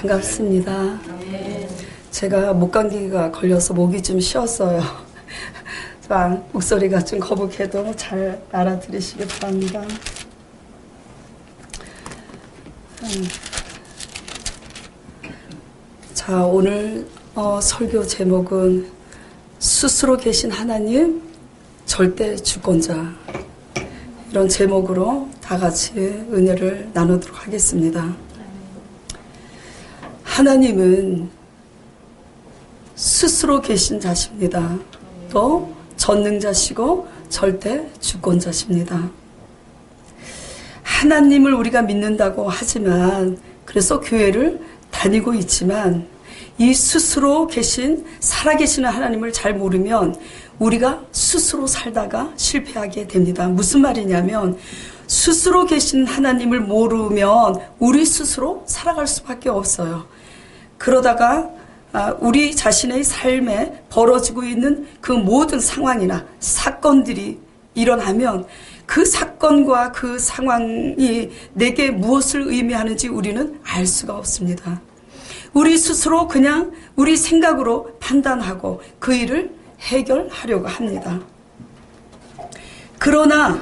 반갑습니다. 제가 목감기가 걸려서 목이 좀 쉬었어요. 목소리가 좀 거북해도 잘 알아들으시기 바랍니다. 자, 오늘 설교 제목은 스스로 계신 하나님 절대 주권자, 이런 제목으로 다 같이 은혜를 나누도록 하겠습니다. 하나님은 스스로 계신 자십니다. 또 전능자시고 절대 주권자십니다. 하나님을 우리가 믿는다고 하지만, 그래서 교회를 다니고 있지만, 이 스스로 계신 살아계시는 하나님을 잘 모르면 우리가 스스로 살다가 실패하게 됩니다. 무슨 말이냐면, 스스로 계신 하나님을 모르면 우리 스스로 살아갈 수밖에 없어요. 그러다가 우리 자신의 삶에 벌어지고 있는 그 모든 상황이나 사건들이 일어나면 그 사건과 그 상황이 내게 무엇을 의미하는지 우리는 알 수가 없습니다. 우리 스스로 그냥 우리 생각으로 판단하고 그 일을 해결하려고 합니다. 그러나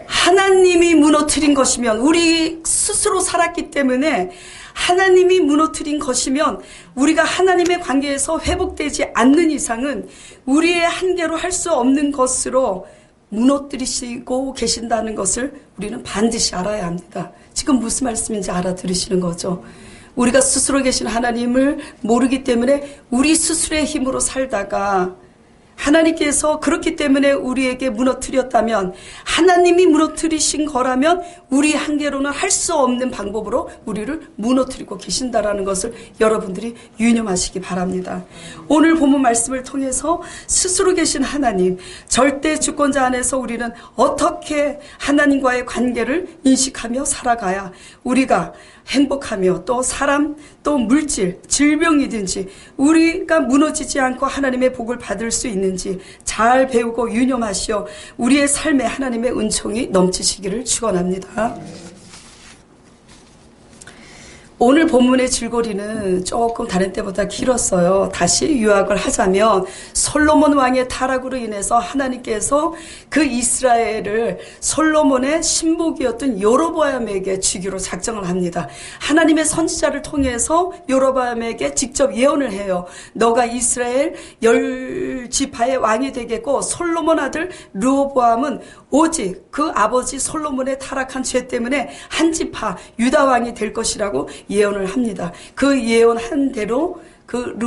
하나님이 무너뜨린 것이면, 우리 스스로 살았기 때문에 하나님이 무너뜨린 것이면, 우리가 하나님의 관계에서 회복되지 않는 이상은 우리의 한계로 할 수 없는 것으로 무너뜨리시고 계신다는 것을 우리는 반드시 알아야 합니다. 지금 무슨 말씀인지 알아들으시는 거죠? 우리가 스스로 계신 하나님을 모르기 때문에 우리 스스로의 힘으로 살다가, 하나님께서 그렇기 때문에 우리에게 무너뜨렸다면, 하나님이 무너뜨리신 거라면 우리 한계로는 할 수 없는 방법으로 우리를 무너뜨리고 계신다라는 것을 여러분들이 유념하시기 바랍니다. 오늘 본문 말씀을 통해서 스스로 계신 하나님, 절대 주권자 안에서 우리는 어떻게 하나님과의 관계를 인식하며 살아가야 우리가 행복하며, 또 사람, 또 물질, 질병이든지 우리가 무너지지 않고 하나님의 복을 받을 수 있는지 잘 배우고 유념하시어 우리의 삶에 하나님의 은총이 넘치시기를 축원합니다. 오늘 본문의 줄거리는 조금 다른 때보다 길었어요. 다시 요약을 하자면, 솔로몬 왕의 타락으로 인해서 하나님께서 그 이스라엘을 솔로몬의 신복이었던 여로보암에게 주기로 작정을 합니다. 하나님의 선지자를 통해서 여로보암에게 직접 예언을 해요. 너가 이스라엘 10지파의 왕이 되겠고, 솔로몬 아들 르호보암은 오직 그 아버지 솔로몬의 타락한 죄 때문에 한 지파 유다 왕이 될 것이라고 예언을 합니다. 그 예언한 대로 그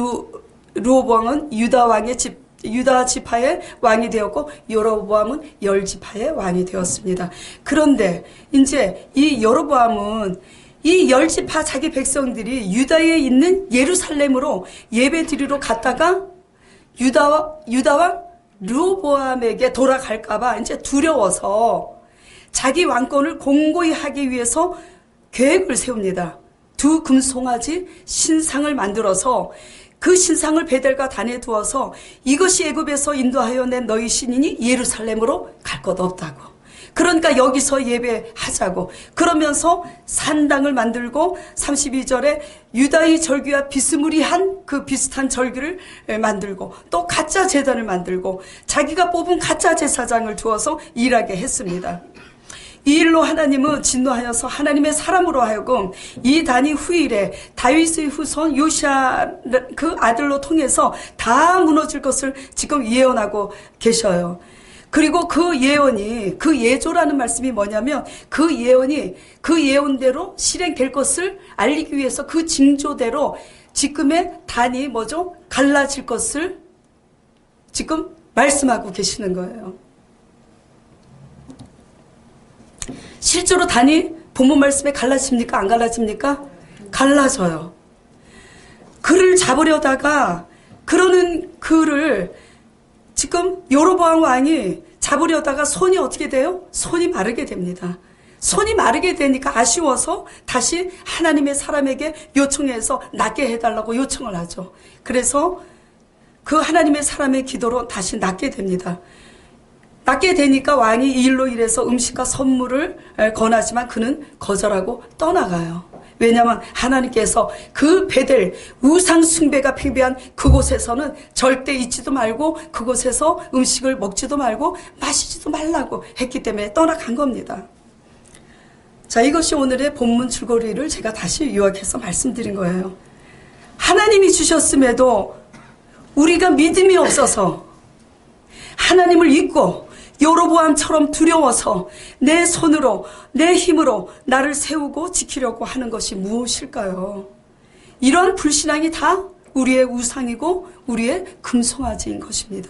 르호보암은 유다 지파의 왕이 되었고, 여로보암은 10지파의 왕이 되었습니다. 그런데 이제 이 여로보암은 이 10지파 자기 백성들이 유다에 있는 예루살렘으로 예배 드리러 갔다가 유다와 르호보암에게 돌아갈까봐 이제 두려워서 자기 왕권을 공고히 하기 위해서 계획을 세웁니다. 두 금송아지 신상을 만들어서 그 신상을 베델과 단에 두어서, 이것이 애굽에서 인도하여 낸 너희 신이니 예루살렘으로 갈 것 없다고. 그러니까 여기서 예배하자고. 그러면서 산당을 만들고 32절에 유다의 절기와 비스무리한 그 비슷한 절기를 만들고, 또 가짜 제단을 만들고 자기가 뽑은 가짜 제사장을 두어서 일하게 했습니다. 이 일로 하나님은 진노하여서 하나님의 사람으로 하여금 이 단이 후일에 다윗의 후손 요시아 그 아들로 통해서 다 무너질 것을 지금 예언하고 계셔요. 그리고 그 예언이, 그 예조라는 말씀이 뭐냐면, 그 예언이 그 예언대로 실행될 것을 알리기 위해서 그 징조대로 지금의 단이 뭐죠? 갈라질 것을 지금 말씀하고 계시는 거예요. 실제로 단이 본문 말씀에 갈라집니까? 안 갈라집니까? 갈라져요. 그를 잡으려다가, 그러는 그를 지금 여로보암 왕이 잡으려다가 손이 어떻게 돼요? 손이 마르게 됩니다. 손이 마르게 되니까 아쉬워서 다시 하나님의 사람에게 요청해서 낫게 해달라고 요청을 하죠. 그래서 그 하나님의 사람의 기도로 다시 낫게 됩니다. 낫게 되니까 왕이 이 일로 인해서 음식과 선물을 권하지만 그는 거절하고 떠나가요. 왜냐하면 하나님께서 그 베델 우상 숭배가 팽배한 그곳에서는 절대 있지도 말고 그곳에서 음식을 먹지도 말고 마시지도 말라고 했기 때문에 떠나간 겁니다. 자, 이것이 오늘의 본문 줄거리를 제가 다시 요약해서 말씀드린 거예요. 하나님이 주셨음에도 우리가 믿음이 없어서 하나님을 잊고 여로보암처럼 두려워서 내 손으로 내 힘으로 나를 세우고 지키려고 하는 것이 무엇일까요? 이런 불신앙이 다 우리의 우상이고 우리의 금송아지인 것입니다.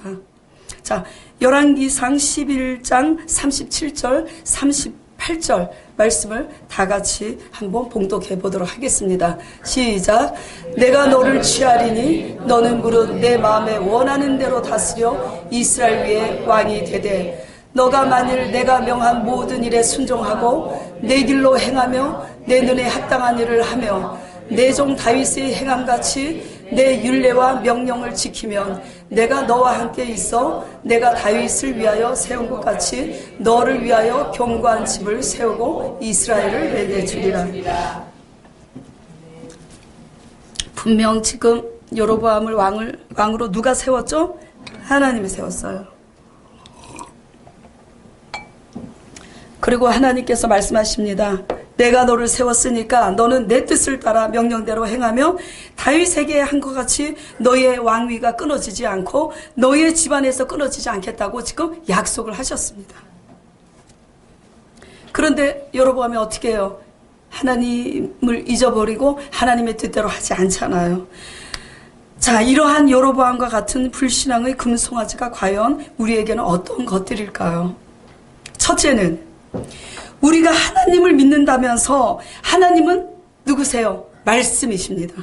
자, 열왕기상 11장 37절 38절 말씀을 다 같이 한번 봉독해 보도록 하겠습니다. 시작. 내가 너를 취하리니 너는 무릇 내 마음에 원하는 대로 다스려 이스라엘 위에 왕이 되되 너가 만일 내가 명한 모든 일에 순종하고 내 길로 행하며 내 눈에 합당한 일을 하며 내 종 다윗의 행함같이 내 율례와 명령을 지키면 내가 너와 함께 있어 내가 다윗을 위하여 세운 것 같이 너를 위하여 견고한 집을 세우고 이스라엘을 내게 주리라. 분명 지금 여로보암을 왕으로 누가 세웠죠? 하나님이 세웠어요. 그리고 하나님께서 말씀하십니다. 내가 너를 세웠으니까 너는 내 뜻을 따라 명령대로 행하며 다윗에게 한 것 같이 너의 왕위가 끊어지지 않고 너의 집안에서 끊어지지 않겠다고 지금 약속을 하셨습니다. 그런데 여로보암이 어떻게 해요? 하나님을 잊어버리고 하나님의 뜻대로 하지 않잖아요. 자, 이러한 여로보암과 같은 불신앙의 금송아지가 과연 우리에게는 어떤 것들일까요? 첫째는 우리가 하나님을 믿는다면서 하나님은 누구세요? 말씀이십니다.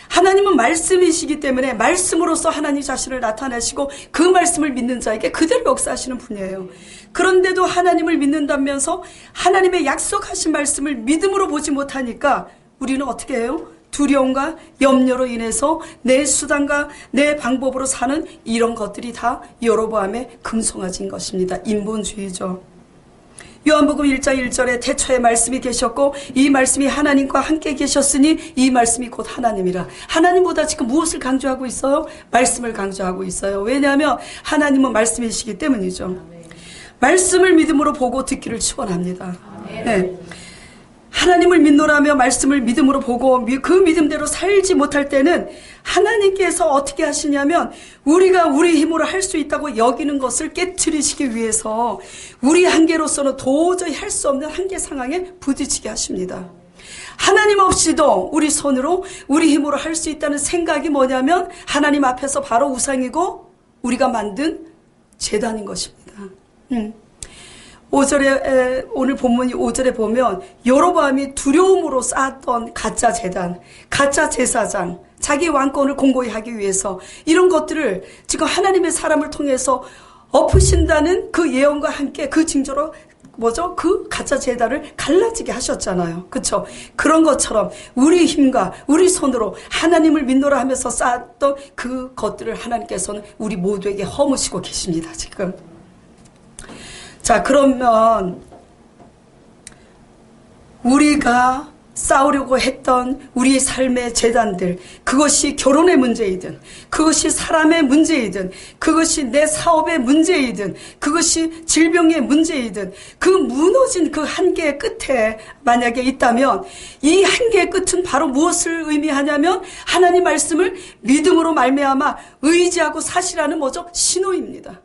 하나님은 말씀이시기 때문에 말씀으로서 하나님 자신을 나타내시고 그 말씀을 믿는 자에게 그대로 역사하시는 분이에요. 그런데도 하나님을 믿는다면서 하나님의 약속하신 말씀을 믿음으로 보지 못하니까 우리는 어떻게 해요? 두려움과 염려로 인해서 내 수단과 내 방법으로 사는 이런 것들이 다 여로보암의 금송아지인 것입니다. 인본주의죠. 요한복음 1장 1절에 태초에 말씀이 계셨고 이 말씀이 하나님과 함께 계셨으니 이 말씀이 곧 하나님이라. 하나님보다 지금 무엇을 강조하고 있어요? 말씀을 강조하고 있어요. 왜냐하면 하나님은 말씀이시기 때문이죠. 말씀을 믿음으로 보고 듣기를 축원합니다. 네. 하나님을 믿노라며 말씀을 믿음으로 보고 그 믿음대로 살지 못할 때는 하나님께서 어떻게 하시냐면 우리가 우리 힘으로 할 수 있다고 여기는 것을 깨트리시기 위해서 우리 한계로서는 도저히 할 수 없는 한계 상황에 부딪히게 하십니다. 하나님 없이도 우리 손으로 우리 힘으로 할 수 있다는 생각이 뭐냐면 하나님 앞에서 바로 우상이고 우리가 만든 제단인 것입니다. 5절에 오늘 본문 5절에 보면 여로보암이 두려움으로 쌓았던 가짜 제단, 가짜 제사장, 자기 왕권을 공고히 하기 위해서 이런 것들을 지금 하나님의 사람을 통해서 엎으신다는 그 예언과 함께 그 징조로 뭐죠? 그 가짜 제단을 갈라지게 하셨잖아요. 그렇죠? 그런 것처럼 우리 힘과 우리 손으로 하나님을 믿노라 하면서 쌓았던 그 것들을 하나님께서는 우리 모두에게 허무시고 계십니다. 지금. 자, 그러면 우리가 싸우려고 했던 우리의 삶의 재단들, 그것이 결혼의 문제이든 그것이 사람의 문제이든 그것이 내 사업의 문제이든 그것이 질병의 문제이든 그 무너진 그 한계의 끝에 만약에 있다면 이 한계의 끝은 바로 무엇을 의미하냐면 하나님 말씀을 믿음으로 말미암아 의지하고 사시라는 뭐죠? 신호입니다.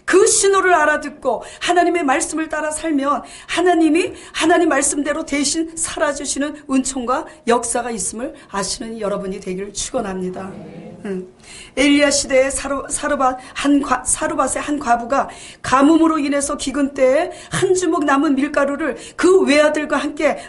그 신호를 알아듣고 하나님의 말씀을 따라 살면 하나님이 하나님 말씀대로 대신 살아주시는 은총과 역사가 있음을 아시는 여러분이 되기를 축원합니다. 엘리야 시대의 사르밧의 한 과부가 가뭄으로 인해서 기근 때에 한 주먹 남은 밀가루를 그 외아들과 함께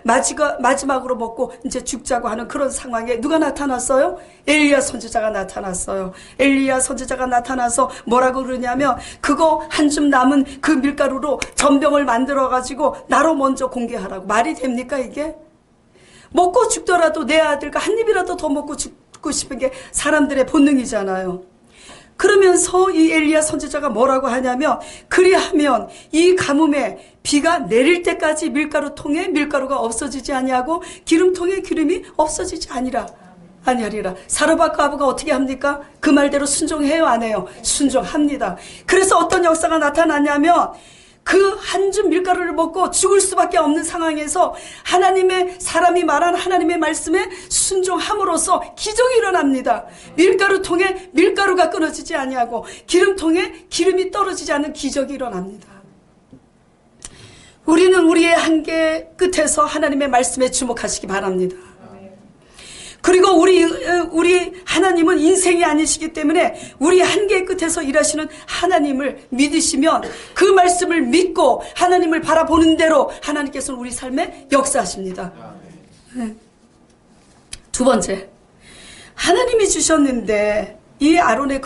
마지막으로 먹고 이제 죽자고 하는 그런 상황에 누가 나타났어요? 엘리야 선지자가 나타났어요. 엘리야 선지자가 나타나서 뭐라고 그러냐면 그거 한 줌 남은 그 밀가루로 전병을 만들어 가지고 나로 먼저 공개하라고. 말이 됩니까 이게? 먹고 죽더라도 내 아들과 한 입이라도 더 먹고 죽고 싶은 게 사람들의 본능이잖아요. 그러면서 이 엘리야 선지자가 뭐라고 하냐면, 그리하면 이 가뭄에 비가 내릴 때까지 밀가루통에 밀가루가 없어지지 아니하고 기름통에 기름이 없어지지 아니하리라. 사르밧과 아부가 어떻게 합니까? 그 말대로 순종해요, 안 해요? 순종합니다. 그래서 어떤 역사가 나타나냐면, 그 한 줌 밀가루를 먹고 죽을 수밖에 없는 상황에서 하나님의 사람이 말한 하나님의 말씀에 순종함으로써 기적이 일어납니다. 밀가루통에 밀가루가 끊어지지 아니하고 기름통에 기름이 떨어지지 않는 기적이 일어납니다. 우리는 우리의 한계 끝에서 하나님의 말씀에 주목하시기 바랍니다. 그리고 우리 하나님은 인생이 아니시기 때문에 우리 한계 끝에서 일하시는 하나님을 믿으시면 그 말씀을 믿고 하나님을 바라보는 대로 하나님께서는 우리 삶에 역사하십니다. 두 번째, 하나님이 주셨는데 이 아론의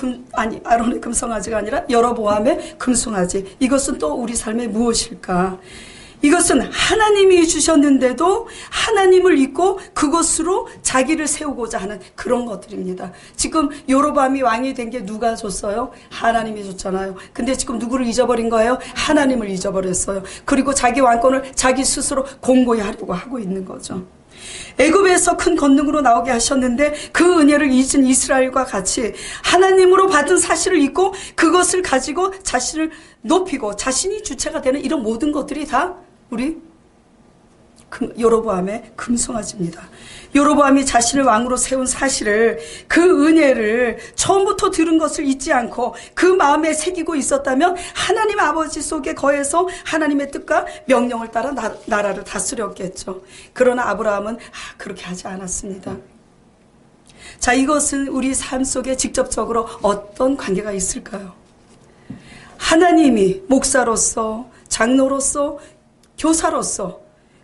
금송아지가 아니라 여로보암의 금송아지, 이것은 또 우리 삶에 무엇일까? 이것은 하나님이 주셨는데도 하나님을 잊고 그것으로 자기를 세우고자 하는 그런 것들입니다. 지금 여로보암이 왕이 된 게 누가 줬어요? 하나님이 줬잖아요. 근데 지금 누구를 잊어버린 거예요? 하나님을 잊어버렸어요. 그리고 자기 왕권을 자기 스스로 공고히 하려고 하고 있는 거죠. 애굽에서 큰 권능으로 나오게 하셨는데 그 은혜를 잊은 이스라엘과 같이 하나님으로 받은 사실을 잊고 그것을 가지고 자신을 높이고 자신이 주체가 되는 이런 모든 것들이 다 우리 여로보암의 금송아지입니다. 여로보암이 자신을 왕으로 세운 사실을, 그 은혜를 처음부터 들은 것을 잊지 않고 그 마음에 새기고 있었다면 하나님 아버지 속에 거해서 하나님의 뜻과 명령을 따라 나라를 다스렸겠죠. 그러나 아브라함은 그렇게 하지 않았습니다. 자, 이것은 우리 삶 속에 직접적으로 어떤 관계가 있을까요? 하나님이 목사로서, 장로로서, 교사로서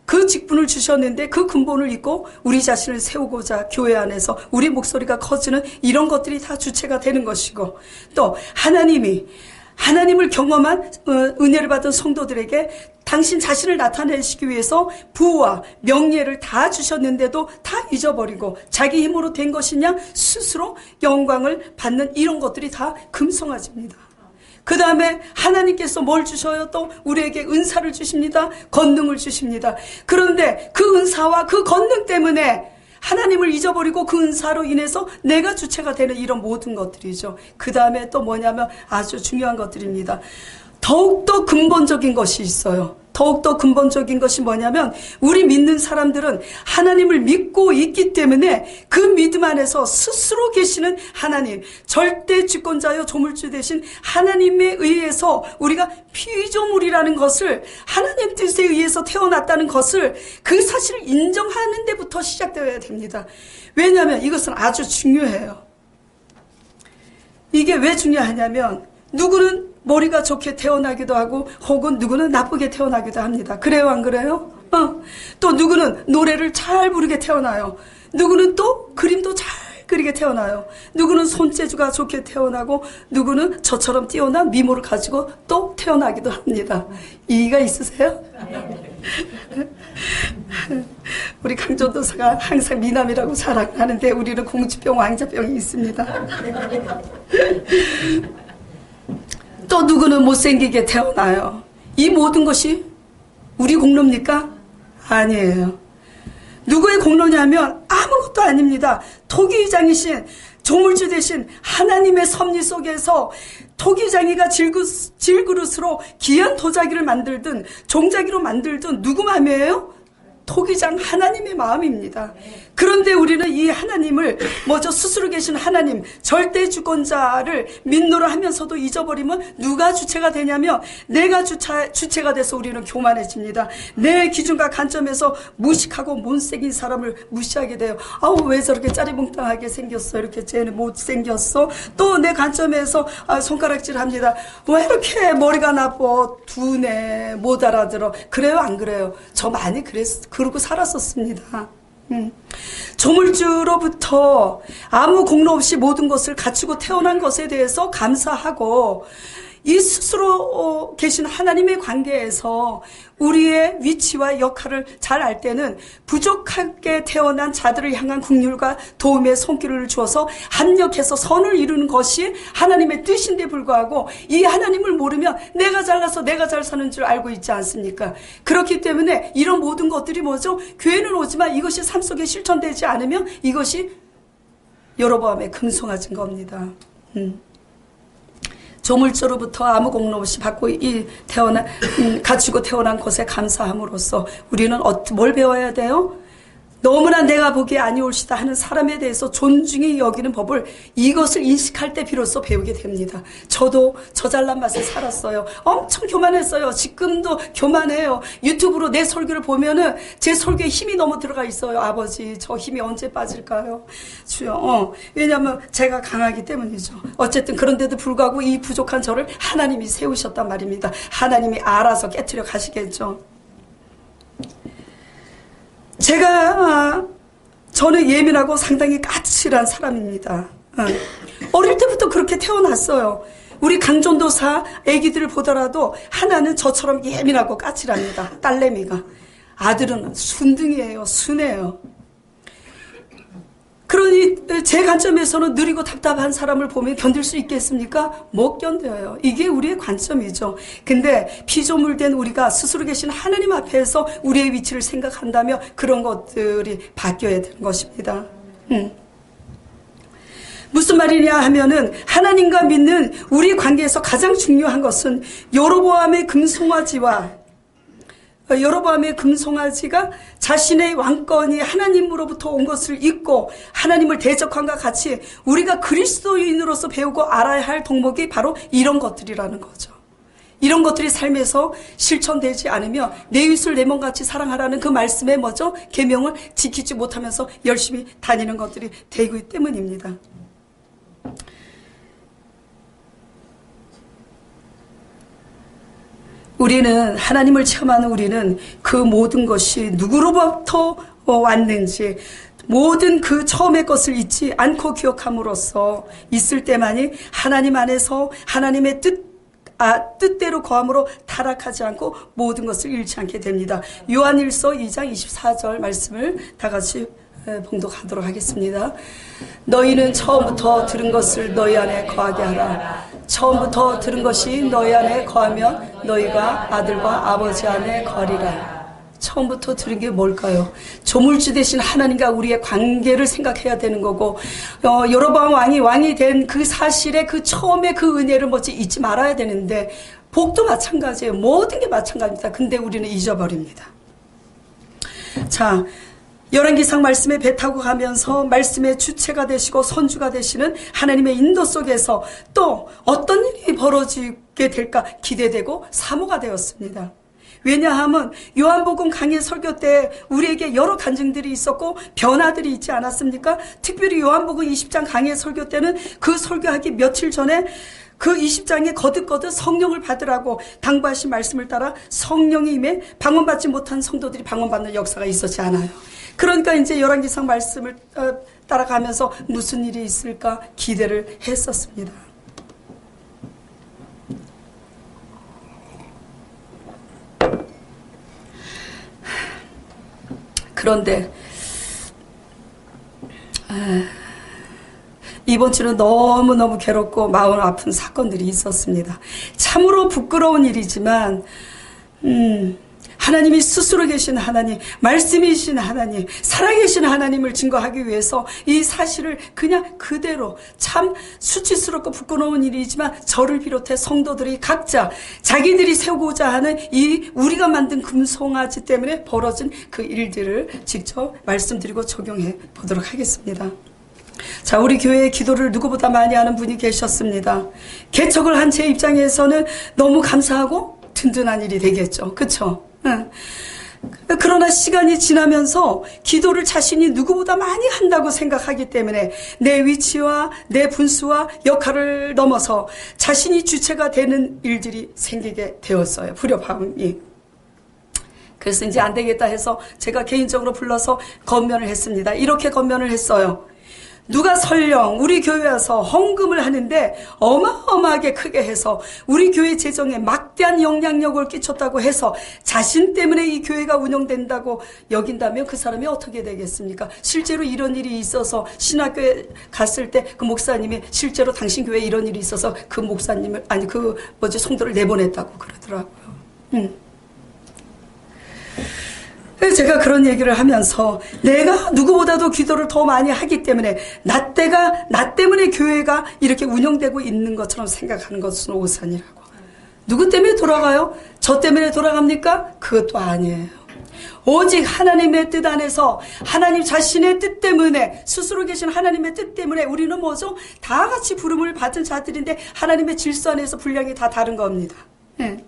그 직분을 주셨는데 그 근본을 잊고 우리 자신을 세우고자 교회 안에서 우리 목소리가 커지는 이런 것들이 다 주체가 되는 것이고, 또 하나님을 경험한 은혜를 받은 성도들에게 당신 자신을 나타내시기 위해서 부와 명예를 다 주셨는데도 다 잊어버리고 자기 힘으로 된 것이냐 스스로 영광을 받는 이런 것들이 다 금송아지입니다. 그 다음에 하나님께서 뭘 주셔요? 또 우리에게 은사를 주십니다. 권능을 주십니다. 그런데 그 은사와 그 권능 때문에 하나님을 잊어버리고 그 은사로 인해서 내가 주체가 되는 이런 모든 것들이죠. 그 다음에 또 뭐냐면 아주 중요한 것들입니다. 더욱더 근본적인 것이 있어요. 더욱더 근본적인 것이 뭐냐면 우리 믿는 사람들은 하나님을 믿고 있기 때문에 그 믿음 안에서 스스로 계시는 하나님, 절대 주권자요 조물주 되신 하나님에 의해서 우리가 피조물이라는 것을, 하나님 뜻에 의해서 태어났다는 것을, 그 사실을 인정하는 데부터 시작되어야 됩니다. 왜냐하면 이것은 아주 중요해요. 이게 왜 중요하냐면 누구는 머리가 좋게 태어나기도 하고 혹은 누구는 나쁘게 태어나기도 합니다. 그래요, 안 그래요? 또 누구는 노래를 잘 부르게 태어나요. 누구는 또 그림도 잘 그리게 태어나요. 누구는 손재주가 좋게 태어나고 누구는 저처럼 뛰어난 미모를 가지고 또 태어나기도 합니다. 이의가 있으세요? 우리 강전도사가 항상 미남이라고 자랑하는데 우리는 공주병, 왕자병이 있습니다. 또 누구는 못생기게 태어나요. 이 모든 것이 우리 공로입니까? 아니에요. 누구의 공로냐면 아무것도 아닙니다. 토기장이신, 조물주 되신 하나님의 섭리 속에서 토기장이가 질그릇으로 귀한 도자기를 만들든 종자기로 만들든 누구 마음이에요? 토기장 하나님의 마음입니다. 그런데 우리는 이 하나님을 먼저 스스로 계신 하나님, 절대 주권자를 믿노라 하면서도 잊어버리면 누가 주체가 되냐면 내가 주체가 돼서 우리는 교만해집니다. 내 기준과 관점에서 무식하고 못생긴 사람을 무시하게 돼요. 아우, 왜 저렇게 짜리몽땅하게 생겼어? 이렇게 쟤는 못생겼어? 또 내 관점에서 손가락질합니다. 왜 이렇게 머리가 나빠? 둔해, 못 알아들어. 그래요, 안 그래요? 저 많이 그러고 살았었습니다. 조물주로부터 아무 공로 없이 모든 것을 갖추고 태어난 것에 대해서 감사하고 이 스스로 계신 하나님의 관계에서 우리의 위치와 역할을 잘 알 때는 부족하게 태어난 자들을 향한 긍휼과 도움의 손길을 주어서 합력해서 선을 이루는 것이 하나님의 뜻인데 불구하고 이 하나님을 모르면 내가 잘나서 내가 잘 사는 줄 알고 있지 않습니까? 그렇기 때문에 이런 모든 것들이 뭐죠? 교회는 오지만 이것이 삶 속에 실천되지 않으면 이것이 여로보암의 금송아지인 겁니다. 조물주로부터 아무 공로 없이 받고 갖추고 태어난 것에 감사함으로써 우리는 뭘 배워야 돼요? 너무나 내가 보기에 아니올시다 하는 사람에 대해서 존중히 여기는 법을 이것을 인식할 때 비로소 배우게 됩니다. 저도 저 잘난 맛에 살았어요. 엄청 교만했어요. 지금도 교만해요. 유튜브로 내 설교를 보면은 제 설교에 힘이 너무 들어가 있어요. 아버지, 저 힘이 언제 빠질까요? 주여. 왜냐하면 제가 강하기 때문이죠. 어쨌든 그런데도 불구하고 이 부족한 저를 하나님이 세우셨단 말입니다. 하나님이 알아서 깨트려 가시겠죠. 저는 예민하고 상당히 까칠한 사람입니다. 어릴 때부터 그렇게 태어났어요. 우리 강전도사 애기들을 보더라도 하나는 저처럼 예민하고 까칠합니다. 딸내미가. 아들은 순둥이에요. 순해요. 그러니 제 관점에서는 느리고 답답한 사람을 보면 견딜 수 있겠습니까? 못 견뎌요. 이게 우리의 관점이죠. 근데 피조물된 우리가 스스로 계신 하나님 앞에서 우리의 위치를 생각한다면 그런 것들이 바뀌어야 되는 것입니다. 무슨 말이냐 하면은 하나님과 믿는 우리 관계에서 가장 중요한 것은 여로보암의 금송아지가 자신의 왕권이 하나님으로부터 온 것을 잊고 하나님을 대적함과 같이 우리가 그리스도인으로서 배우고 알아야 할 덕목이 바로 이런 것들이라는 거죠. 이런 것들이 삶에서 실천되지 않으면 내 이웃을 내 몸같이 사랑하라는 그 말씀의 뭐죠? 계명을 지키지 못하면서 열심히 다니는 것들이 되기 때문입니다. 하나님을 체험하는 우리는 그 모든 것이 누구로부터 왔는지 모든 그 처음의 것을 잊지 않고 기억함으로써 있을 때만이 하나님 안에서 하나님의 뜻대로 거함으로 타락하지 않고 모든 것을 잃지 않게 됩니다. 요한일서 2장 24절 말씀을 다 같이 봉독하도록 하겠습니다. 너희는 처음부터 들은 것을 너희 안에 거하게 하라. 처음부터 들은 것이 너희 안에 거하면 너희가 아들과 아버지 안에 거하리라. 처음부터 들은 게 뭘까요? 조물주 되신 하나님과 우리의 관계를 생각해야 되는 거고, 여로보암 왕이 된 그 사실의 그 처음에 그 은혜를 잊지 말아야 되는데, 복도 마찬가지예요. 모든 게 마찬가지입니다. 근데 우리는 잊어버립니다. 자, 열왕기상 말씀에 배 타고 가면서 말씀의 주체가 되시고 선주가 되시는 하나님의 인도 속에서 또 어떤 일이 벌어지게 될까 기대되고 사모가 되었습니다. 왜냐하면 요한복음 강의 설교 때 우리에게 여러 간증들이 있었고 변화들이 있지 않았습니까? 특별히 요한복음 20장 강의 설교 때는 그 설교하기 며칠 전에 그 20장에 거듭거듭 성령을 받으라고 당부하신 말씀을 따라 성령이 임해 방언받지 못한 성도들이 방언받는 역사가 있었지 않아요. 그러니까 이제 열왕기상 말씀을 따라가면서 무슨 일이 있을까 기대를 했었습니다. 그런데 이번 주는 너무너무 괴롭고 마음 아픈 사건들이 있었습니다. 참으로 부끄러운 일이지만 하나님이 스스로 계신 하나님, 말씀이신 하나님, 살아계신 하나님을 증거하기 위해서 이 사실을 그냥 그대로 참 수치스럽고 부끄러운 일이지만 저를 비롯해 성도들이 각자 자기들이 세우고자 하는 이 우리가 만든 금송아지 때문에 벌어진 그 일들을 직접 말씀드리고 적용해 보도록 하겠습니다. 자, 우리 교회의 기도를 누구보다 많이 하는 분이 계셨습니다. 개척을 한 제 입장에서는 너무 감사하고 든든한 일이 되겠죠. 그렇죠? 그러나 시간이 지나면서 기도를 자신이 누구보다 많이 한다고 생각하기 때문에 내 위치와 내 분수와 역할을 넘어서 자신이 주체가 되는 일들이 생기게 되었어요. 불협화음이. 그래서 이제 안 되겠다 해서 제가 개인적으로 불러서 건면을 했습니다. 이렇게 건면을 했어요. 누가 설령 우리 교회 와서 헌금을 하는데 어마어마하게 크게 해서 우리 교회 재정에 막대한 영향력을 끼쳤다고 해서 자신 때문에 이 교회가 운영된다고 여긴다면 그 사람이 어떻게 되겠습니까? 실제로 이런 일이 있어서 신학교에 갔을 때 그 목사님이 실제로 당신 교회에 이런 일이 있어서 그 목사님을 성도를 내보냈다고 그러더라고요. 제가 그런 얘기를 하면서 내가 누구보다도 기도를 더 많이 하기 때문에 나 때문에 교회가 이렇게 운영되고 있는 것처럼 생각하는 것은 오산이라고. 누구 때문에 돌아가요? 저 때문에 돌아갑니까? 그것도 아니에요. 오직 하나님의 뜻 안에서 하나님 자신의 뜻 때문에 스스로 계신 하나님의 뜻 때문에 우리는 뭐죠? 다 같이 부름을 받은 자들인데 하나님의 질서 안에서 분량이 다 다른 겁니다. 네.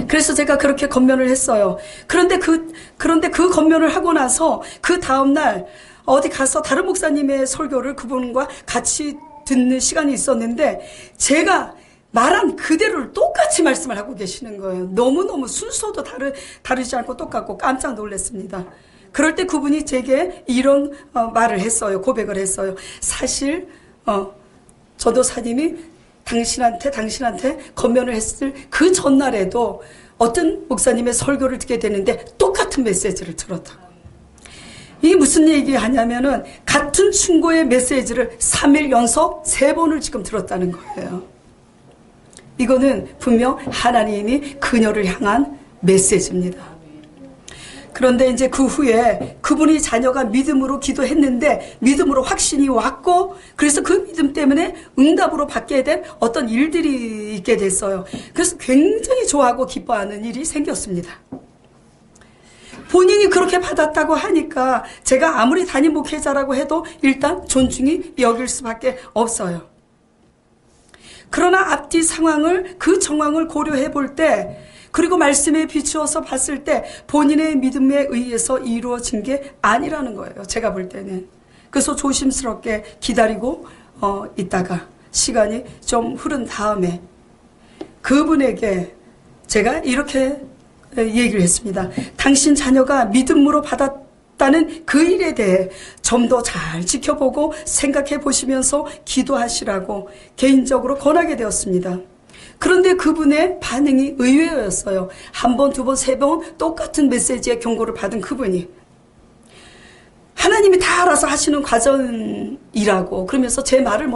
그래서 제가 그렇게 권면을 했어요. 그런데 그 권면을 하고 나서 그 다음날 어디 가서 다른 목사님의 설교를 그분과 같이 듣는 시간이 있었는데 제가 말한 그대로를 똑같이 말씀을 하고 계시는 거예요. 너무너무 순서도 다르지 않고 똑같고 깜짝 놀랐습니다. 그럴 때 그분이 제게 이런 말을 했어요. 고백을 했어요. 사실 전도사님이 당신한테 권면을 했을 그 전날에도 어떤 목사님의 설교를 듣게 되는데 똑같은 메시지를 들었다고. 이게 무슨 얘기하냐면은 같은 충고의 메시지를 3일 연속 3번을 지금 들었다는 거예요. 이거는 분명 하나님이 그녀를 향한 메시지입니다. 그런데 이제 그 후에 그분이 자녀가 믿음으로 기도했는데 믿음으로 확신이 왔고 그래서 그 믿음 때문에 응답으로 받게 된 어떤 일들이 있게 됐어요. 그래서 굉장히 좋아하고 기뻐하는 일이 생겼습니다. 본인이 그렇게 받았다고 하니까 제가 아무리 담임 목회자라고 해도 일단 존중이 여길 수밖에 없어요. 그러나 앞뒤 그 정황을 고려해 볼 때 그리고 말씀에 비추어서 봤을 때 본인의 믿음에 의해서 이루어진 게 아니라는 거예요. 제가 볼 때는. 그래서 조심스럽게 기다리고 있다가 시간이 좀 흐른 다음에 그분에게 제가 이렇게 얘기를 했습니다. 당신 자녀가 믿음으로 받았다는 그 일에 대해 좀 더 잘 지켜보고 생각해 보시면서 기도하시라고 개인적으로 권하게 되었습니다. 그런데 그분의 반응이 의외였어요. 1번, 2번, 3번 똑같은 메시지의 경고를 받은 그분이 하나님이 다 알아서 하시는 과정이라고 그러면서 제 말을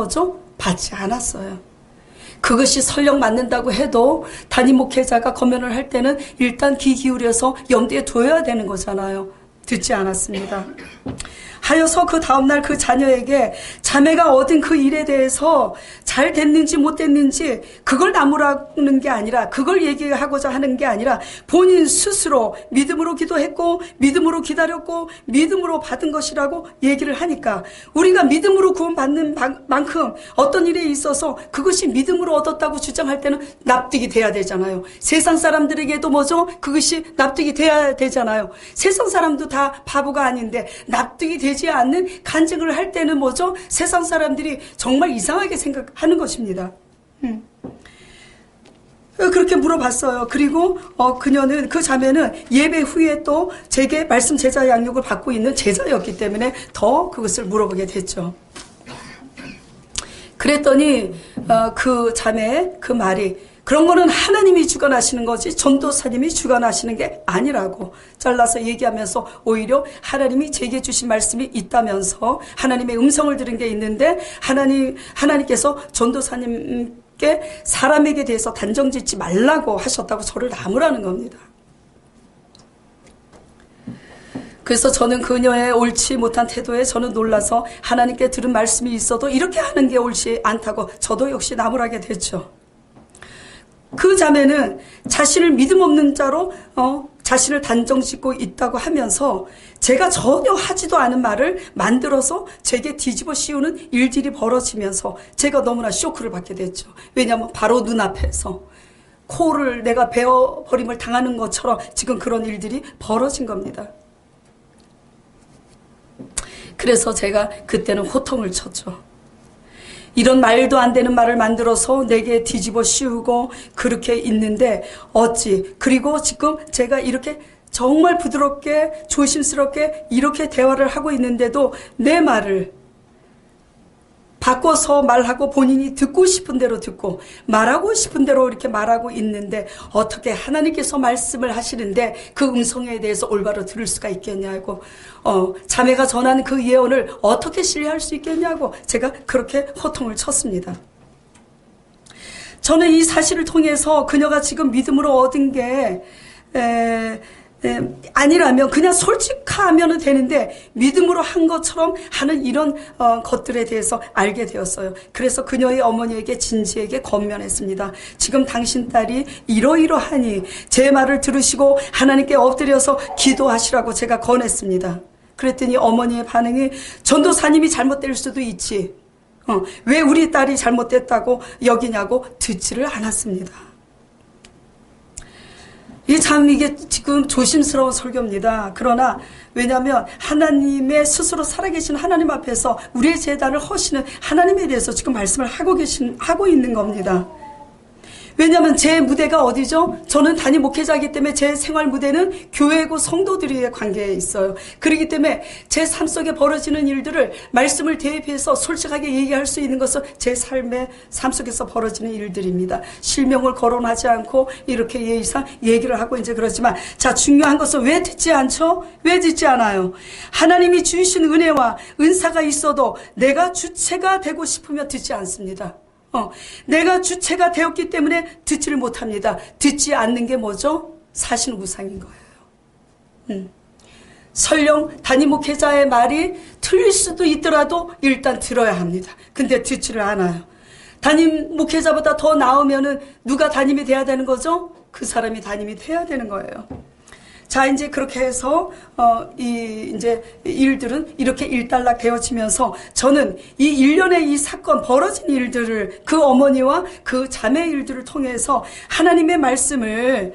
받지 않았어요. 그것이 설령 맞는다고 해도 담임 목회자가 권면을 할 때는 일단 귀 기울여서 염두에 둬야 되는 거잖아요. 듣지 않았습니다. 하여서 그 다음날 그 자녀에게 자매가 얻은 그 일에 대해서 잘 됐는지 못 됐는지 그걸 나무라는 게 아니라 그걸 얘기하고자 하는 게 아니라 본인 스스로 믿음으로 기도했고 믿음으로 기다렸고 믿음으로 받은 것이라고 얘기를 하니까 우리가 믿음으로 구원받는 만큼 어떤 일에 있어서 그것이 믿음으로 얻었다고 주장할 때는 납득이 돼야 되잖아요. 세상 사람들에게도 그것이 납득이 돼야 되잖아요. 세상 사람도 다 바보가 아닌데 납득이 되지 않는 간증을 할 때는 세상 사람들이 정말 이상하게 생각하는 것입니다. 그렇게 물어봤어요. 그리고 그 자매는 예배 후에 또 제게 말씀 제자 양육을 받고 있는 제자였기 때문에 더 그것을 물어보게 됐죠. 그랬더니 그 자매의 그 말이 그런 거는 하나님이 주관하시는 거지 전도사님이 주관하시는 게 아니라고 잘라서 얘기하면서 오히려 하나님이 제게 주신 말씀이 있다면서 하나님의 음성을 들은 게 있는데 하나님께서 전도사님께 사람에게 대해서 단정짓지 말라고 하셨다고 저를 나무라는 겁니다. 그래서 저는 그녀의 옳지 못한 태도에 저는 놀라서 하나님께 들은 말씀이 있어도 이렇게 하는 게 옳지 않다고 저도 역시 나무라게 됐죠. 그 자매는 자신을 믿음 없는 자로 자신을 단정짓고 있다고 하면서 제가 전혀 하지도 않은 말을 만들어서 제게 뒤집어 씌우는 일들이 벌어지면서 제가 너무나 쇼크를 받게 됐죠. 왜냐하면 바로 눈앞에서 코를 내가 베어버림을 당하는 것처럼 지금 그런 일들이 벌어진 겁니다. 그래서 제가 그때는 호통을 쳤죠. 이런 말도 안 되는 말을 만들어서 내게 뒤집어 씌우고 그렇게 있는데 어찌 그리고 지금 제가 이렇게 정말 부드럽게 조심스럽게 이렇게 대화를 하고 있는데도 내 말을 바꿔서 말하고 본인이 듣고 싶은 대로 듣고 말하고 싶은 대로 이렇게 말하고 있는데 어떻게 하나님께서 말씀을 하시는데 그 음성에 대해서 올바로 들을 수가 있겠냐고, 자매가 전하는 그 예언을 어떻게 신뢰할 수 있겠냐고 제가 그렇게 호통을 쳤습니다. 저는 이 사실을 통해서 그녀가 지금 믿음으로 얻은 게 아니라면 그냥 솔직하면 되는데 믿음으로 한 것처럼 하는 이런 것들에 대해서 알게 되었어요. 그래서 그녀의 어머니에게 진지하게 권면했습니다. 지금 당신 딸이 이러이러하니 제 말을 들으시고 하나님께 엎드려서 기도하시라고 제가 권했습니다. 그랬더니 어머니의 반응이 전도사님이 잘못될 수도 있지, 왜 우리 딸이 잘못됐다고 여기냐고 듣지를 않았습니다. 이게 지금 조심스러운 설교입니다. 그러나 왜냐하면 하나님의 스스로 살아계신 하나님 앞에서 우리의 제단을 허시는 하나님에 대해서 지금 말씀을 하고 있는 겁니다. 왜냐하면 제 무대가 어디죠? 저는 단임 목회자이기 때문에 제 생활 무대는 교회고 성도들의 관계에 있어요. 그렇기 때문에 제 삶 속에 벌어지는 일들을 말씀을 대입해서 솔직하게 얘기할 수 있는 것은 제 삶의 삶 속에서 벌어지는 일들입니다. 실명을 거론하지 않고 이렇게 예의상 얘기를 하고 이제 그렇지만, 자, 중요한 것은 왜 듣지 않죠? 왜 듣지 않아요? 하나님이 주신 은혜와 은사가 있어도 내가 주체가 되고 싶으면 듣지 않습니다. 내가 주체가 되었기 때문에 듣지를 못합니다. 듣지 않는 게 뭐죠? 사실 우상인 거예요. 설령 담임 목회자의 말이 틀릴 수도 있더라도 일단 들어야 합니다. 근데 듣지를 않아요. 담임 목회자보다 더 나으면은 누가 담임이 돼야 되는 거죠? 그 사람이 담임이 돼야 되는 거예요. 자, 이제 그렇게 해서 이제 일들은 이렇게 일단락 되어지면서 저는 이 일련의 이 사건 벌어진 일들을, 그 어머니와 그 자매 일들을 통해서 하나님의 말씀을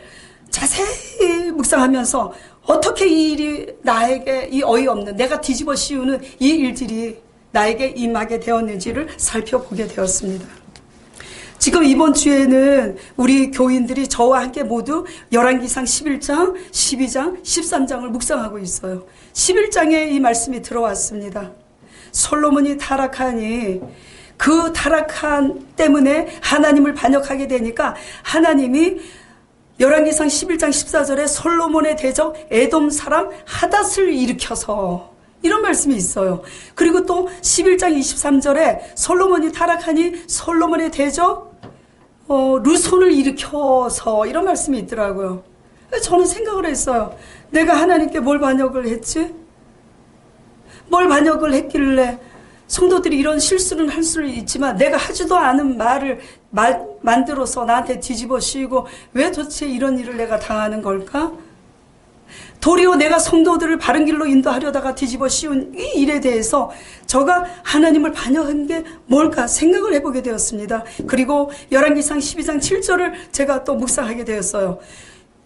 자세히 묵상하면서 어떻게 이 일이 나에게, 이 어이없는 내가 뒤집어 씌우는 이 일들이 나에게 임하게 되었는지를 살펴보게 되었습니다. 지금 이번 주에는 우리 교인들이 저와 함께 모두 열왕기상 11장, 12장, 13장을 묵상하고 있어요. 11장에 이 말씀이 들어왔습니다. 솔로몬이 타락하니 그 타락한 때문에 하나님을 반역하게 되니까 하나님이 열왕기상 11장 14절에 솔로몬의 대적 에돔 사람 하닷을 일으켜서, 이런 말씀이 있어요. 그리고 또 11장 23절에 솔로몬이 타락하니 솔로몬의 대적 르손을 일으켜서, 이런 말씀이 있더라고요. 저는 생각을 했어요. 내가 하나님께 뭘 반역을 했지? 뭘 반역을 했길래 성도들이 이런 실수는 할 수 있지만 내가 하지도 않은 말을 만들어서 나한테 뒤집어 씌우고 왜 도대체 이런 일을 내가 당하는 걸까? 도리어 내가 성도들을 바른 길로 인도하려다가 뒤집어 씌운 이 일에 대해서 저가 하나님을 반역한 게 뭘까 생각을 해보게 되었습니다. 그리고 열왕기상 12장 7절을 제가 또 묵상하게 되었어요.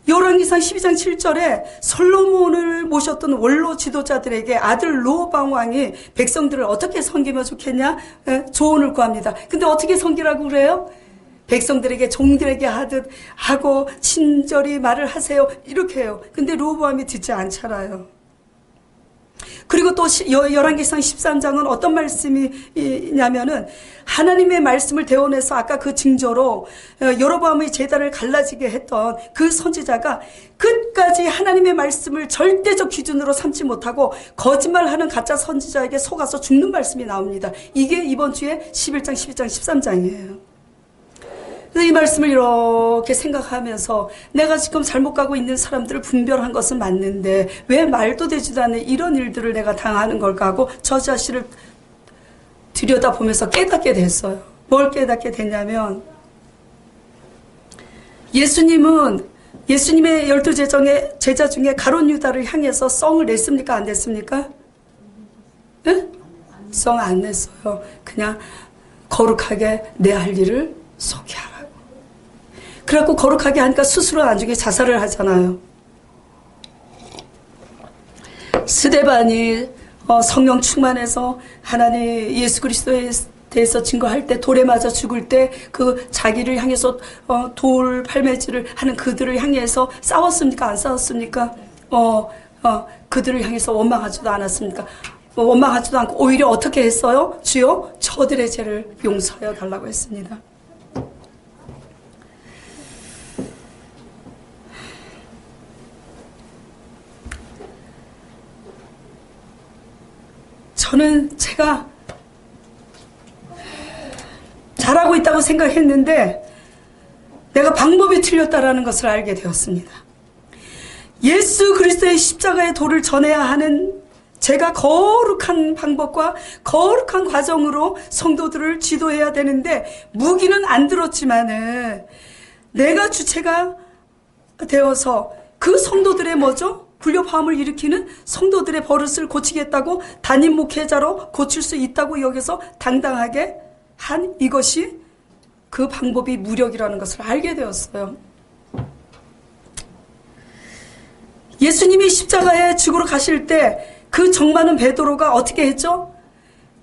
열왕기상 12장 7절에 솔로몬을 모셨던 원로 지도자들에게 아들 르호보암 왕이 백성들을 어떻게 섬기면 좋겠냐 조언을 구합니다. 근데 어떻게 섬기라고 그래요? 백성들에게 종들에게 하듯 하고 친절히 말을 하세요, 이렇게 해요. 근데 르호보암이 듣지 않잖아요. 그리고 또 열왕기상 13장은 어떤 말씀이냐면은 하나님의 말씀을 대원해서 아까 그 징조로 여로보암의 제단을 갈라지게 했던 그 선지자가 끝까지 하나님의 말씀을 절대적 기준으로 삼지 못하고 거짓말하는 가짜 선지자에게 속아서 죽는 말씀이 나옵니다. 이게 이번 주에 11장, 12장, 13장이에요. 이 말씀을 이렇게 생각하면서 내가 지금 잘못 가고 있는 사람들을 분별한 것은 맞는데 왜 말도 되지도 않는 이런 일들을 내가 당하는 걸까 하고 저 자신을 들여다보면서 깨닫게 됐어요. 뭘 깨닫게 됐냐면, 예수님의 12 제자 중에 가룟 유다를 향해서 썽을 냈습니까? 안 냈습니까? 네? 썽 안 냈어요. 그냥 거룩하게 내 할 일을 소개하라고. 그래갖고 거룩하게 하니까 스스로 나중에 자살을 하잖아요. 스데반이 성령 충만해서 하나님 예수 그리스도에 대해서 증거할 때 돌에 맞아 죽을 때 그 자기를 향해서 돌 팔매질을 하는 그들을 향해서 싸웠습니까? 안 싸웠습니까? 그들을 향해서 원망하지도 않았습니까? 원망하지도 않고 오히려 어떻게 했어요? 주여 저들의 죄를 용서하여 달라고 했습니다. 저는 제가 잘하고 있다고 생각했는데 내가 방법이 틀렸다라는 것을 알게 되었습니다. 예수 그리스도의 십자가의 도를 전해야 하는 제가 거룩한 방법과 거룩한 과정으로 성도들을 지도해야 되는데 무기는 안 들었지만은 내가 주체가 되어서 그 성도들의 뭐죠? 불협화음을 일으키는 성도들의 버릇을 고치겠다고 담임 목회자로 고칠 수 있다고 여기서 당당하게 한 이것이 그 방법이 무력이라는 것을 알게 되었어요. 예수님이 십자가에 죽으러 가실 때 그 정많은 베드로가 어떻게 했죠?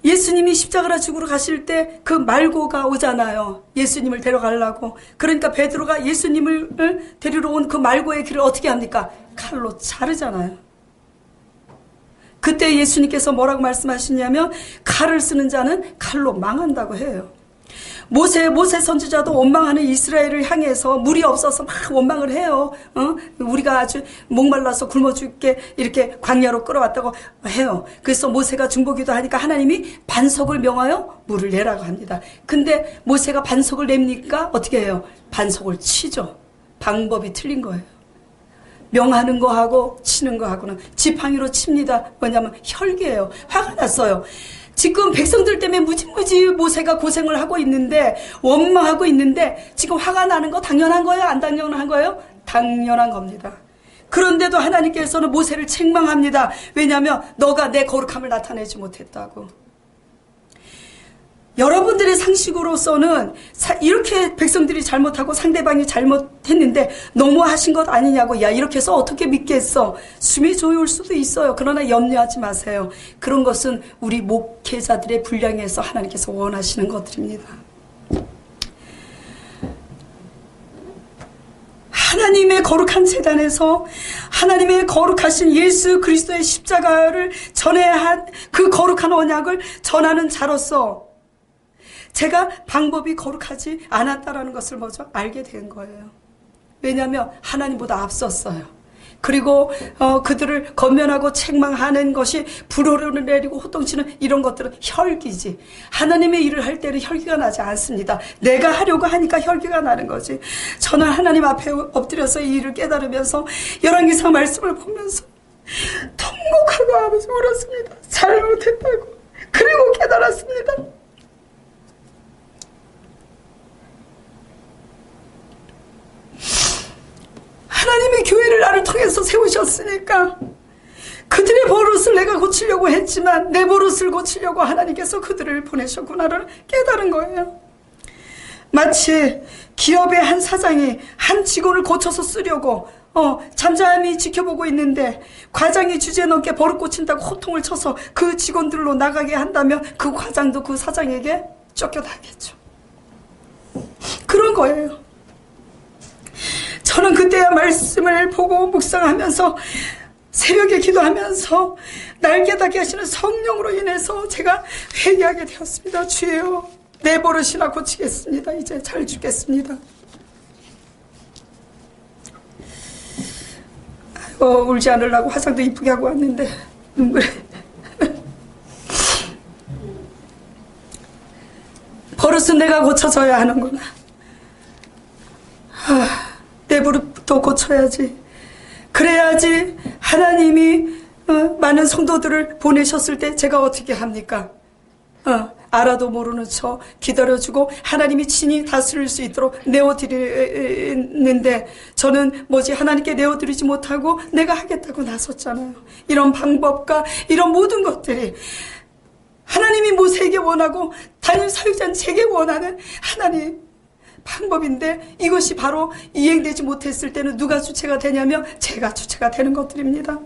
예수님이 십자가로 죽으러 가실 때 그 말고가 오잖아요. 예수님을 데려가려고. 그러니까 베드로가 예수님을 데리러 온 그 말고의 길을 어떻게 합니까? 칼로 자르잖아요. 그때 예수님께서 뭐라고 말씀하시냐면 칼을 쓰는 자는 칼로 망한다고 해요. 모세 선지자도 원망하는 이스라엘을 향해서 물이 없어서 막 원망을 해요. 우리가 아주 목말라서 굶어 죽게 이렇게 광야로 끌어왔다고 해요. 그래서 모세가 중보기도 하니까 하나님이 반석을 명하여 물을 내라고 합니다. 근데 모세가 반석을 냅니까? 어떻게 해요? 반석을 치죠. 방법이 틀린 거예요. 명하는 거하고 치는 거하고는 지팡이로 칩니다. 뭐냐면 혈기예요. 화가 났어요. 지금 백성들 때문에 무지무지 모세가 고생을 하고 있는데 원망하고 있는데 지금 화가 나는 거 당연한 거예요? 안 당연한 거예요? 당연한 겁니다. 그런데도 하나님께서는 모세를 책망합니다. 왜냐하면 너가 내 거룩함을 나타내지 못했다고. 여러분들의 상식으로서는 이렇게 백성들이 잘못하고 상대방이 잘못했는데 너무하신 것 아니냐고. 야, 이렇게 해서 어떻게 믿겠어. 숨이 조여올 수도 있어요. 그러나 염려하지 마세요. 그런 것은 우리 목회자들의 분량에서 하나님께서 원하시는 것들입니다. 하나님의 거룩한 제단에서 하나님의 거룩하신 예수 그리스도의 십자가를 전해야 한 그 거룩한 언약을 전하는 자로서 제가 방법이 거룩하지 않았다라는 것을 먼저 알게 된 거예요. 왜냐하면 하나님보다 앞섰어요. 그리고 그들을 건면하고 책망하는 것이 불호를 내리고 호통치는 이런 것들은 혈기지. 하나님의 일을 할 때는 혈기가 나지 않습니다. 내가 하려고 하니까 혈기가 나는 거지. 저는 하나님 앞에 엎드려서 이 일을 깨달으면서 열왕기상 말씀을 보면서 통곡하고 아버지 울었습니다. 잘못했다고. 그리고 깨달았습니다. 하나님의 교회를 나를 통해서 세우셨으니까 그들의 버릇을 내가 고치려고 했지만 내 버릇을 고치려고 하나님께서 그들을 보내셨구나를 깨달은 거예요. 마치 기업의 한 사장이 한 직원을 고쳐서 쓰려고 잠잠히 지켜보고 있는데 과장이 주제 넘게 버릇 고친다고 호통을 쳐서 그 직원들로 나가게 한다면 그 과장도 그 사장에게 쫓겨나겠죠. 그런 거예요. 저는 그때야 말씀을 보고 묵상하면서 새벽에 기도하면서 날 깨닫게 하시는 성령으로 인해서 제가 회개하게 되었습니다. 주여, 내 버릇이나 고치겠습니다. 이제 잘 죽겠습니다. 울지 않으려고 화장도 이쁘게 하고 왔는데 눈물이 버릇은 내가 고쳐져야 하는구나. 내 버릇부터 고쳐야지. 그래야지 하나님이 많은 성도들을 보내셨을 때 제가 어떻게 합니까? 알아도 모르는 척 기다려주고 하나님이 친히 다스릴 수 있도록 내어드리는데 저는 하나님께 내어드리지 못하고 내가 하겠다고 나섰잖아요. 이런 방법과 이런 모든 것들이 하나님이 모세에게 원하고 담임 사역자는 제게 원하는 하나님 방법인데 이것이 바로 이행되지 못했을 때는 누가 주체가 되냐면 제가 주체가 되는 것들입니다.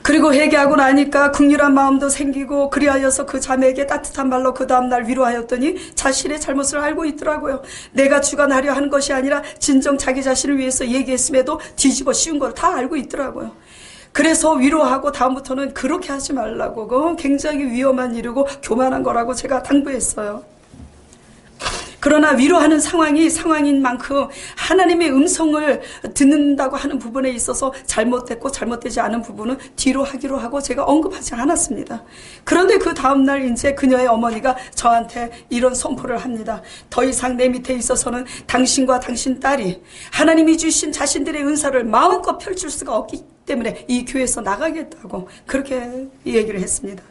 그리고 회개하고 나니까 긍휼한 마음도 생기고 그리하여서 그 자매에게 따뜻한 말로 그 다음날 위로하였더니 자신의 잘못을 알고 있더라고요. 내가 주관하려 하는 것이 아니라 진정 자기 자신을 위해서 얘기했음에도 뒤집어 씌운 걸 다 알고 있더라고요. 그래서 위로하고 다음부터는 그렇게 하지 말라고, 그건 굉장히 위험한 일이고 교만한 거라고 제가 당부했어요. 그러나 위로하는 상황이 상황인 만큼 하나님의 음성을 듣는다고 하는 부분에 있어서 잘못됐고 잘못되지 않은 부분은 뒤로 하기로 하고 제가 언급하지 않았습니다. 그런데 그 다음날 이제 그녀의 어머니가 저한테 이런 선포를 합니다. 더 이상 내 밑에 있어서는 당신과 당신 딸이 하나님이 주신 자신들의 은사를 마음껏 펼칠 수가 없기 때문에 이 교회에서 나가겠다고 그렇게 얘기를 했습니다.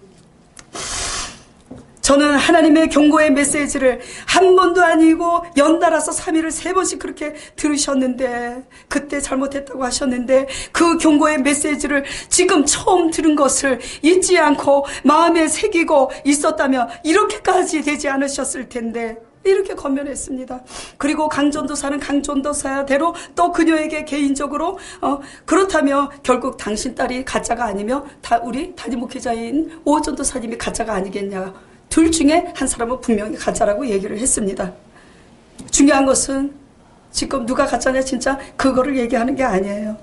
저는 하나님의 경고의 메시지를 한 번도 아니고 연달아서 3일을 3번씩 그렇게 들으셨는데, 그때 잘못했다고 하셨는데 그 경고의 메시지를 지금 처음 들은 것을 잊지 않고 마음에 새기고 있었다면 이렇게까지 되지 않으셨을 텐데, 이렇게 건면했습니다. 그리고 강전도사는 강전도사대로 또 그녀에게 개인적으로 그렇다면 결국 당신 딸이 가짜가 아니며 우리 담임 목회자인 오전도사님이 가짜가 아니겠냐, 둘 중에 한 사람은 분명히 가짜라고 얘기를 했습니다. 중요한 것은 지금 누가 가짜냐 진짜 그거를 얘기하는 게 아니에요.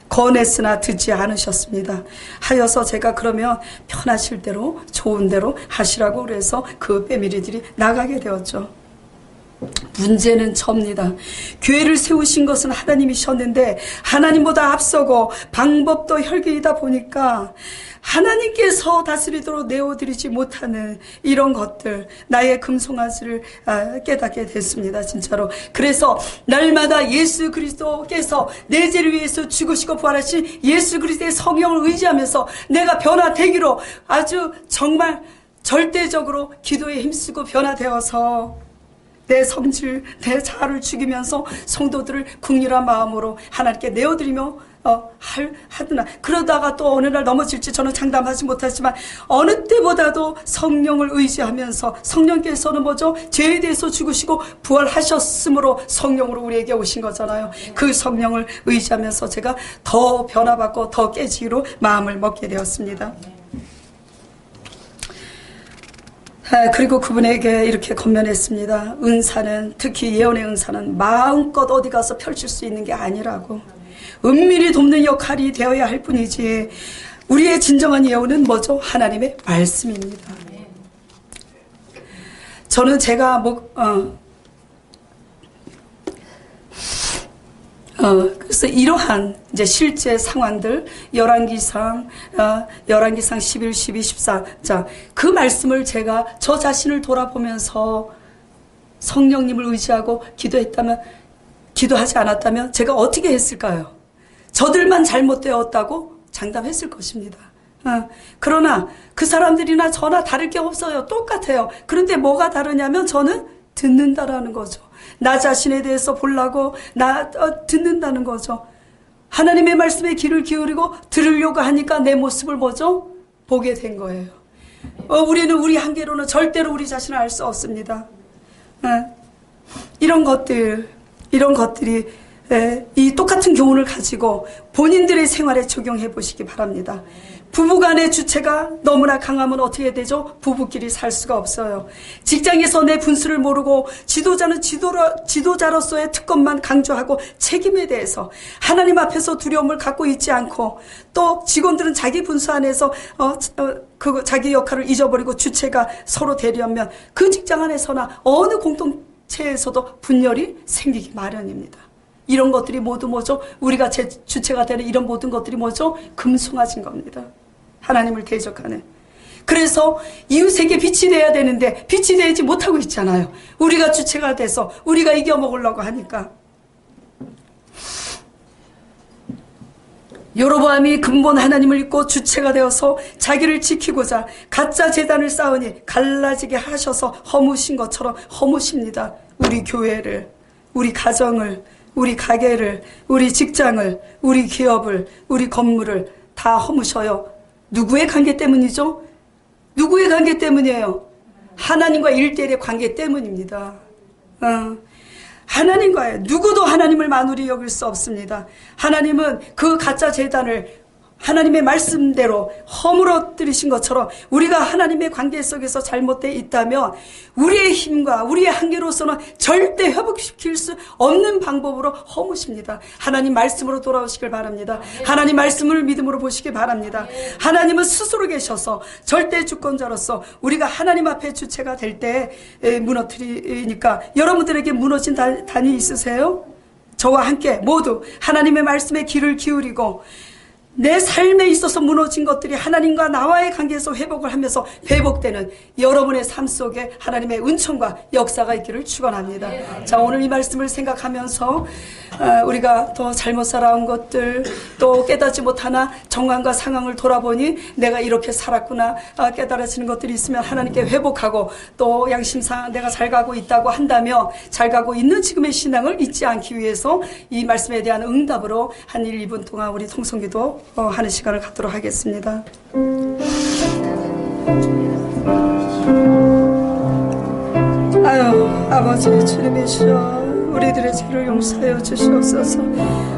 권했으나 듣지 않으셨습니다. 하여서 제가 그러면 편하실 대로 좋은 대로 하시라고 그래서 그 패밀리들이 나가게 되었죠. 문제는 접니다. 교회를 세우신 것은 하나님이셨는데 하나님보다 앞서고 방법도 혈기이다 보니까 하나님께서 다스리도록 내어드리지 못하는 이런 것들, 나의 금송아지를 깨닫게 됐습니다. 진짜로. 그래서 날마다 예수 그리스도께서 내 죄를 위해서 죽으시고 부활하신 예수 그리스도의 성령을 의지하면서 내가 변화되기로 아주 정말 절대적으로 기도에 힘쓰고 변화되어서 내 성질, 내 자아를 죽이면서 성도들을 긍휼한 마음으로 하나님께 내어드리며 하드나, 그러다가 또 어느 날 넘어질지 저는 장담하지 못하지만 어느 때보다도 성령을 의지하면서, 성령께서는 뭐죠? 죄에 대해서 죽으시고 부활하셨으므로 성령으로 우리에게 오신 거잖아요. 그 성령을 의지하면서 제가 더 변화받고 더 깨지기로 마음을 먹게 되었습니다. 그리고 그분에게 이렇게 건면했습니다. 은사는, 특히 예언의 은사는 마음껏 어디 가서 펼칠 수 있는 게 아니라고, 은밀히 돕는 역할이 되어야 할 뿐이지, 우리의 진정한 예언은 뭐죠? 하나님의 말씀입니다. 저는 제가 그래서 이러한 이제 실제 상황들, 열왕기상 11, 12, 14, 자, 그 말씀을 제가 저 자신을 돌아보면서 성령님을 의지하고 기도하지 않았다면 제가 어떻게 했을까요? 저들만 잘못되었다고 장담했을 것입니다. 그러나 그 사람들이나 저나 다를 게 없어요. 똑같아요. 그런데 뭐가 다르냐면 저는 듣는다라는 거죠. 나 자신에 대해서 보려고 듣는다는 거죠. 하나님의 말씀에 귀를 기울이고 들으려고 하니까 내 모습을 뭐죠? 보게 된 거예요. 우리는 우리 한계로는 절대로 우리 자신을 알 수 없습니다. 이런 것들이 이 똑같은 교훈을 가지고 본인들의 생활에 적용해 보시기 바랍니다. 부부간의 주체가 너무나 강하면 어떻게 되죠? 부부끼리 살 수가 없어요. 직장에서 내 분수를 모르고 지도자는 지도자로서의 특권만 강조하고 책임에 대해서 하나님 앞에서 두려움을 갖고 있지 않고, 또 직원들은 자기 분수 안에서 자기 역할을 잊어버리고 주체가 서로 대리하면 그 직장 안에서나 어느 공동체에서도 분열이 생기기 마련입니다. 이런 것들이 모두 뭐죠? 우리가 주체가 되는 이런 모든 것들이 뭐죠? 금송아지인 겁니다. 하나님을 대적하는. 그래서 이웃에게 빛이 돼야 되는데 빛이 되지 못하고 있잖아요. 우리가 주체가 돼서 우리가 이겨먹으려고 하니까. 여로보암이 근본 하나님을 잊고 주체가 되어서 자기를 지키고자 가짜 제단을 쌓으니 갈라지게 하셔서 허무신 것처럼 허무십니다. 우리 교회를, 우리 가정을, 우리 가게를, 우리 직장을, 우리 기업을, 우리 건물을 다 허무셔요. 누구의 관계 때문이죠? 누구의 관계 때문이에요? 하나님과 1대1의 관계 때문입니다. 하나님과의, 누구도 하나님을 만우리 여길 수 없습니다. 하나님은 그 가짜 제단을 하나님의 말씀대로 허물어뜨리신 것처럼 우리가 하나님의 관계 속에서 잘못되어 있다면 우리의 힘과 우리의 한계로서는 절대 회복시킬 수 없는 방법으로 허무십니다. 하나님 말씀으로 돌아오시길 바랍니다. 하나님 말씀을 믿음으로 보시기 바랍니다. 하나님은 스스로 계셔서 절대 주권자로서 우리가 하나님 앞에 주체가 될 때 무너뜨리니까 여러분들에게 무너진 단이 있으세요? 저와 함께 모두 하나님의 말씀에 귀를 기울이고 내 삶에 있어서 무너진 것들이 하나님과 나와의 관계에서 회복을 하면서 회복되는 여러분의 삶 속에 하나님의 은총과 역사가 있기를 축원합니다. 자, 오늘 이 말씀을 생각하면서 우리가 더 잘못 살아온 것들 또 깨닫지 못하나 정황과 상황을 돌아보니 내가 이렇게 살았구나 깨달아지는 것들이 있으면 하나님께 회복하고 또 양심상 내가 잘 가고 있다고 한다며 잘 가고 있는 지금의 신앙을 잊지 않기 위해서 이 말씀에 대한 응답으로 한 1, 2분 동안 우리 통성기도 하는 시간을 갖도록 하겠습니다. 아유, 아버지 주님이시여 우리들의 죄를 용서하여 주시옵소서.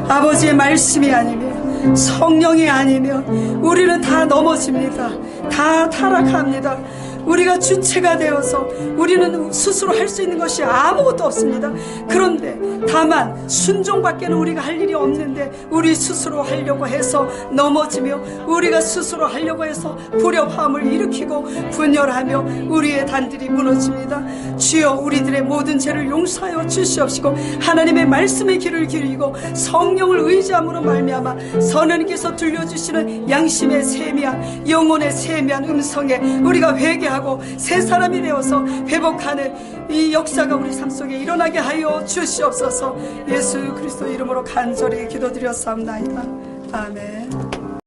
아버지의 말씀이 아니면 성령이 아니면 우리는 다 넘어집니다. 다 타락합니다. 우리가 주체가 되어서 우리는 스스로 할 수 있는 것이 아무것도 없습니다. 그런데 다만 순종밖에는 우리가 할 일이 없는데 우리 스스로 하려고 해서 넘어지며 우리가 스스로 하려고 해서 불협화음을 일으키고 분열하며 우리의 단들이 무너집니다. 주여 우리들의 모든 죄를 용서하여 주시옵시고 하나님의 말씀에 귀를 기울이고 성령을 의지함으로 말미암아 선하님께서 들려주시는 양심의 세미한 영혼의 세미한 음성에 우리가 회개하고 새 사람이 되어서 회복하는 이 역사가 우리 삶 속에 일어나게 하여 주시옵소서. 예수 그리스도 이름으로 간절히 기도드렸사옵나이다. 아멘.